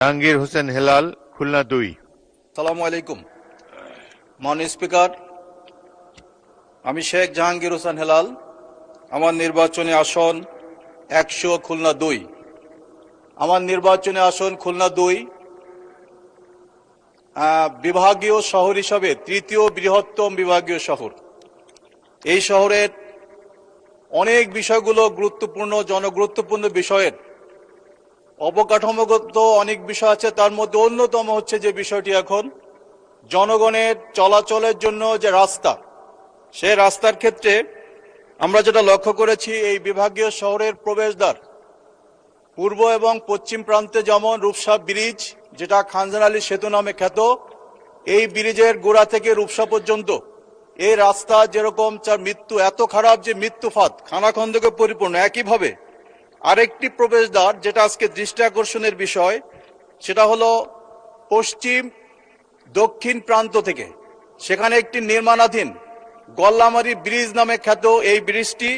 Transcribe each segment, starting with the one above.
জাহাঙ্গীর হোসেন হেলাল, খুলনা 2। সালামু আলাইকুম। মাননীয় স্পিকার, আমি শেখ জাহাঙ্গীর হোসেন হেলাল, আমার নির্বাচনী আসন 100 খুলনা 2। আমার নির্বাচনী আসন খুলনা 2 বিভাগীয় শহর হিসাবে তৃতীয় বৃহত্তম বিভাগীয় শহর। এই শহরের অনেক বিষয়গুলো গুরুত্বপূর্ণ, জনগুরুত্বপূর্ণ বিষয়ের অবকাঠামোগত অনেক বিষয় আছে। তার মধ্যে অন্যতম হচ্ছে যে বিষয়টি এখন জনগণের চলাচলের জন্য যে রাস্তা, সেই রাস্তার ক্ষেত্রে আমরা যেটা লক্ষ্য করেছি, এই বিভাগীয় শহরের প্রবেশদ্বার পূর্ব এবং পশ্চিম প্রান্তে যেমন রূপসা ব্রিজ, যেটা খানজান আলী সেতু নামে খ্যাত, এই ব্রিজের গোড়া থেকে রূপসা পর্যন্ত এই রাস্তা যেরকম তার মৃত্যু এত খারাপ যে মৃত্যুফাত খানাখন্দকে পরিপূর্ণ। একইভাবে আরেকটি প্রবেশদ্বার যেটা আজকে দৃষ্টি আকর্ষণের বিষয়, সেটা হলো পশ্চিম দক্ষিণ প্রান্ত থেকে সেখানে একটি নির্মাণাধীন গল্লামারি ব্রিজ নামে খ্যাত এই ব্রিজটি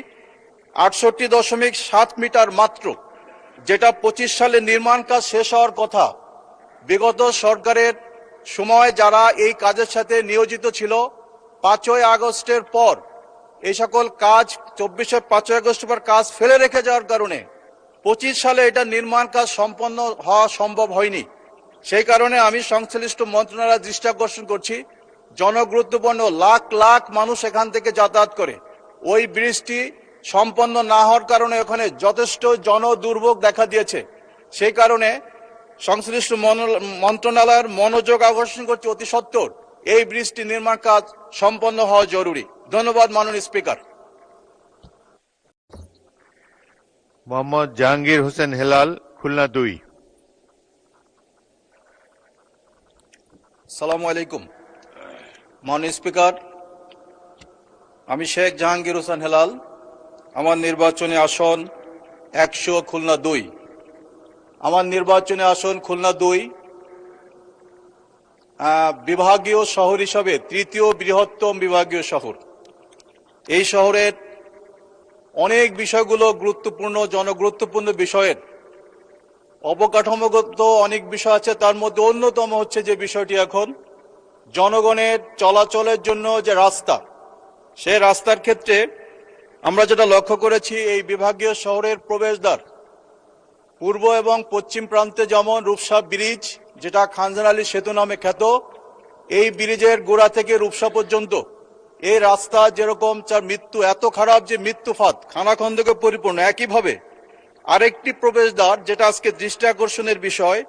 68.7 মিটার মাত্র, যেটা 25 সালে নির্মাণ কাজ শেষ হওয়ার কথা। বিগত সরকারের সময় যারা এই কাজের সাথে নিয়োজিত ছিল, 5ই আগস্টের পর এই সকল কাজ 24-এর 5ই আগস্টের পর কাজ ফেলে রেখে যাওয়ার কারণে 25 সালে এটা নির্মাণ কাজ সম্পন্ন হওয়া সম্ভব হয়নি। সেই কারণে আমি সংশ্লিষ্ট মন্ত্রণালয়ের দৃষ্টি আকর্ষণ করছি, জনগুরুত্বপূর্ণ লাখ লাখ মানুষ এখান থেকে যাতায়াত করে। ওই ব্রিজটি সম্পন্ন না হওয়ার কারণে ওখানে যথেষ্ট জনদুর্ভোগ দেখা দিয়েছে। সেই কারণে সংশ্লিষ্ট মন্ত্রণালয়ের মনোযোগ আকর্ষণ করছে, অতি সত্বর এই ব্রিজটি নির্মাণ কাজ সম্পন্ন হওয়া জরুরি। ধন্যবাদ মাননীয় স্পিকার। মোহাম্মদ জাহাঙ্গীর হোসেন হেলাল, খুলনা 2। সালামু আলাইকুম। মাননীয় স্পিকার, আমি শেখ জাহাঙ্গীর হোসেন হেলাল, আমার নির্বাচনী আসন 100 খুলনা 2। আমার নির্বাচনী আসন খুলনা 2 বিভাগীয় শহর হিসাবে তৃতীয় বৃহত্তম বিভাগীয় শহর। এই শহরের অনেক বিষয়গুলো গুরুত্বপূর্ণ, জনগুরুত্বপূর্ণ বিষয়ের অবকাঠামোগত অনেক বিষয় আছে। তার মধ্যে অন্যতম হচ্ছে যে বিষয়টি এখন জনগণের চলাচলের জন্য যে রাস্তা, সেই রাস্তার ক্ষেত্রে আমরা যেটা লক্ষ্য করেছি, এই বিভাগীয় শহরের প্রবেশদ্বার পূর্ব এবং পশ্চিম প্রান্তে যেমন রূপসা ব্রিজ, যেটা খানজান আলী সেতু নামে খ্যাত, এই ব্রিজের গোড়া থেকে রূপসা পর্যন্ত এই রাস্তা যেরকম তার মৃত্যু এত খারাপ যে মৃত্যুফাত খানাখন্দকে পরিপূর্ণ। একইভাবে আরেকটি প্রবেশদ্বার যেটা আজকে দৃষ্টি আকর্ষণের বিষয়,